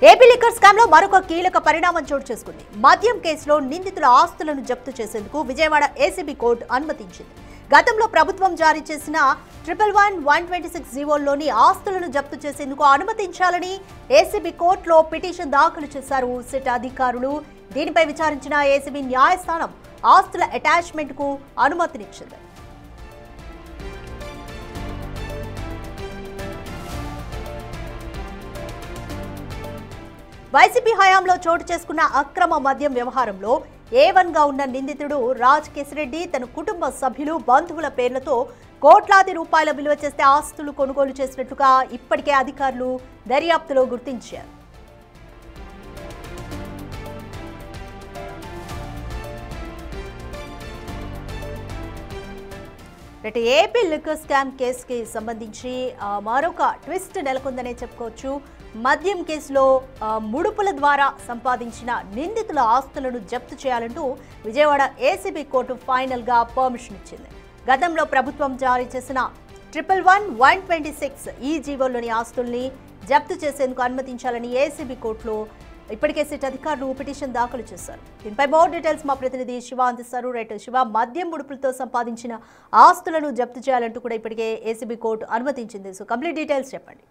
AP liquor scam లో మరొక కీలక పరిణామం చోటు చేసుకుంది. మద్యం కేసులో నిందితుల ఆస్తులను జప్తు చేసేందుకు విజయవాడ ఏసీబీ కోర్టు అనుమతించింది. గతంలో ప్రభుత్వం జారీ చేసిన 111/126 జీవోల్లోని ఆస్తులను జప్తు చేసేందుకు అనుమతించాలని ఏసీబీ కోర్టులో పిటిషన్ దాఖలు చేశారు సిట్ అధికారులు. దీనిపై విచారించిన ఏసీబీ న్యాయస్థానం ఆస్తుల అటాచ్మెంట్ కు అనుమతినిచ్చింది. వైసీపీ హయాంలో చోటు చేసుకున్న అక్రమ మద్యం వ్యవహారంలో A1 గా ఉన్న నిందితుడు రాజ్ కేసిరెడ్డి తన కుటుంబ సభ్యులు బంధువుల పేర్లతో కోట్లాది రూపాయల విలువ చేస్తే ఆస్తులు కొనుగోలు చేసినట్లుగా ఇప్పటికే అధికారులు దర్యాప్తులో గుర్తించారు. ఏపీ లిక్కర్ స్కామ్ కేసుకి సంబంధించి మరొక ట్విస్ట్ నెలకొందనే చెప్పుకోవచ్చు. మద్యం కేసులో ముడుపుల ద్వారా సంపాదించిన నిందితుల ఆస్తులను జప్తు చేయాలంటూ విజయవాడ ఏసీబీ కోర్టు ఫైనల్ గా పర్మిషన్ ఇచ్చింది. గతంలో ప్రభుత్వం జారీ చేసిన 111/126 ఈ జీవోల్లోని ఆస్తుల్ని జప్తు చేసేందుకు అనుమతించాలని ఏసీబీ కోర్టులో ఇప్పటికే సిట్ అధికారులు పిటిషన్ దాఖలు చేశారు. దీనిపై మోర్ డీటెయిల్స్ మా ప్రతినిధి శివ అందిస్తారు. శివ, మద్యం ముడుపులతో సంపాదించిన ఆస్తులను జప్తు చేయాలంటూ కూడా ఇప్పటికే ఏసీబీ కోర్టు అనుమతించింది. సో కంప్లీట్ డీటెయిల్స్ చెప్పండి.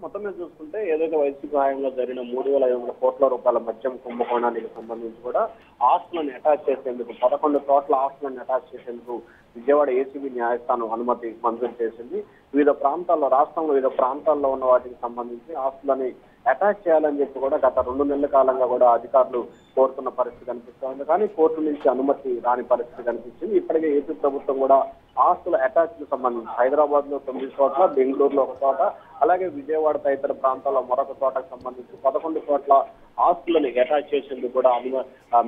మొత్తం మీద చూసుకుంటే ఏదైతే వైసీపీ హయాంలో జరిగిన 3,500 కోట్ల రూపాయల మద్యం కుంభకోణానికి సంబంధించి కూడా ఆస్తులను అటాచ్ చేసేందుకు 11 కోట్ల ఆస్తులను అటాచ్ చేసేందుకు విజయవాడ ఏసీబీ న్యాయస్థానం అనుమతి మంజూరు చేసింది. వివిధ ప్రాంతాల్లో, రాష్ట్రంలో వివిధ ప్రాంతాల్లో ఉన్న వాటికి సంబంధించి ఆస్తులని అటాచ్ చేయాలని చెప్పి కూడా గత 2 నెలల కాలంగా కూడా అధికారులు కోరుతున్న పరిస్థితి కనిపిస్తోంది. కానీ కోర్టు నుంచి అనుమతి రాని పరిస్థితి కనిపించింది. ఇప్పటికే ఏపీ ప్రభుత్వం కూడా ఆస్తుల అటాచ్ కు సంబంధించి హైదరాబాద్ లో 9 చోట్ల, బెంగళూరులో ఒక చోట, అలాగే విజయవాడ తదితర ప్రాంతాల్లో మరొక చోటకు సంబంధించి 11 కోట్ల ఆస్తులను అటాచ్ చేసేందుకు కూడా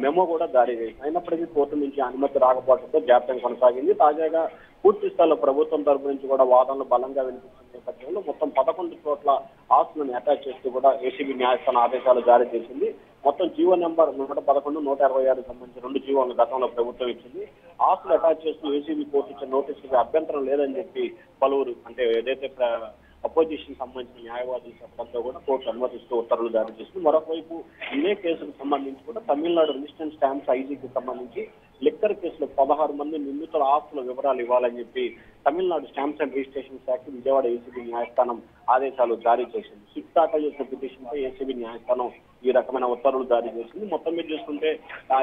మెమో కూడా జారీ చేసింది. అయినప్పటికీ కోర్టు నుంచి అనుమతి రాకపోవడంతో జాప్యం కొనసాగింది. తాజాగా పూర్తి స్థాయిలో ప్రభుత్వం తరపు నుంచి కూడా వాదనలు బలంగా వినిపిస్తున్న నేపథ్యంలో మొత్తం 11 కోట్ల ఆస్తులను అటాచ్ చేస్తూ కూడా ఏసీబీ న్యాయస్థానం ఆదేశాలు జారీ చేసింది. మొత్తం జీవో నెంబర్ 111, 126 సంబంధించి 2 జీవోలను గతంలో ప్రభుత్వం ఇచ్చింది. ఆస్తులు అటాచ్ చేస్తూ ఏసీబీ కోర్టు ఇచ్చిన నోటీసులకు అభ్యంతరం లేదని చెప్పి పలువురు, అంటే ఏదైతే అపోజిషన్ సంబంధించిన న్యాయవాదులు చెప్పడంతో కూడా కోర్టు అనుమతిస్తూ ఉత్తర్వులు జారీ చేసింది. మరొకవైపు ఇదే కేసుకు సంబంధించి కూడా తమిళనాడు రెసిస్టెంట్ స్టాంప్స్ ఐజీకి సంబంధించి లిక్కర్ కేసులో 16 మంది నిందితుల ఆస్తుల వివరాలు ఇవ్వాలని చెప్పి తమిళనాడు స్టాంప్స్ అండ్ రిజిస్ట్రేషన్ శాఖ విజయవాడ ఏసీబీ న్యాయస్థానం ఆదేశాలు జారీ చేసింది. సిట్ దాఖలు చేసిన పిటిషన్ పై ఏసీబీ న్యాయస్థానం ఈ రకమైన ఉత్తర్వులు జారీ చేసింది. మొత్తం మీద చూసుకుంటే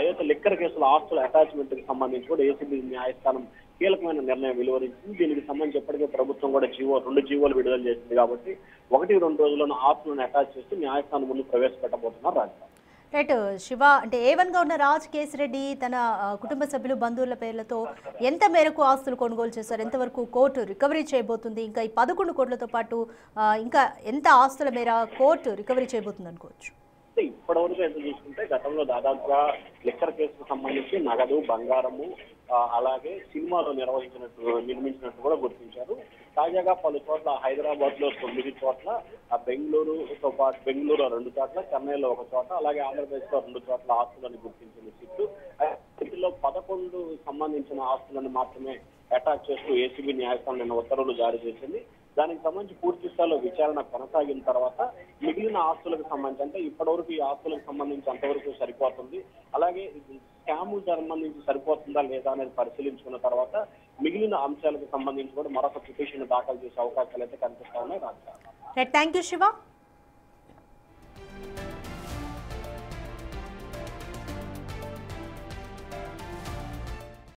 ఏదైతే లిక్కర్ కేసుల ఆస్తుల అటాచ్మెంట్ కి సంబంధించి కూడా ఏసీబీ న్యాయస్థానం కీలకమైన నిర్ణయం వెలువరించింది. దీనికి సంబంధించి ఎప్పటికే ప్రభుత్వం కూడా 2 జీవోలు విడుదల చేసింది. కాబట్టి 1-2 రోజుల్లోనూ ఆస్తులను అటాచ్ చేస్తూ న్యాయస్థానం ముందు ప్రవేశపెట్టబోతున్నారు రాజధాని. రైట్ శివ, అంటే A1 గా ఉన్న రాజ్ కేసిరెడ్డి తన కుటుంబ సభ్యులు బంధువుల పేర్లతో ఎంత మేరకు ఆస్తులు కొనుగోలు చేశారు, ఎంతవరకు కోర్టు రికవరీ చేయబోతుంది, ఇంకా ఈ 11 కోట్లతో పాటు ఇంకా ఎంత ఆస్తుల మేర కోర్టు రికవరీ చేయబోతుంది అనుకోవచ్చు? ఇప్పటివరకు ఎంత చూసుకుంటే గతంలో దాదాపుగా లిక్కర్ కేసుకు సంబంధించి నగదు, బంగారము, అలాగే సినిమాలో నిర్మించినట్టు కూడా గుర్తించారు. తాజాగా పలు చోట్ల హైదరాబాద్ లో 9 చోట్ల, బెంగళూరుతో పాటు బెంగళూరు 2 చోట్ల, చెన్నైలో 1 చోట, అలాగే ఆంధ్రప్రదేశ్ లో 2 చోట్ల ఆస్తులను గుర్తించింది సిట్టు. వీటిలో 11 సంబంధించిన ఆస్తులను మాత్రమే అటాచ్ చేస్తూ ఏసీబీ న్యాయస్థానం నిన్న ఉత్తర్వులు జారీ చేసింది. దానికి సంబంధించి పూర్తి స్థాయిలో విచారణ కొనసాగిన తర్వాత మిగిలిన ఆస్తులకు సంబంధించి, అంటే ఇప్పటివరకు ఈ ఆస్తులకు సంబంధించి అంతవరకు సరిపోతుంది, అలాగే స్కామ్ సంబంధించి సరిపోతుందా లేదా అనేది పరిశీలించుకున్న తర్వాత మిగిలిన అంశాలకు సంబంధించి కూడా మరొక పిటిషన్ దాఖలు చేసే అవకాశాలు అయితే కనిపిస్తా ఉన్నాయి. Thank you Shiva.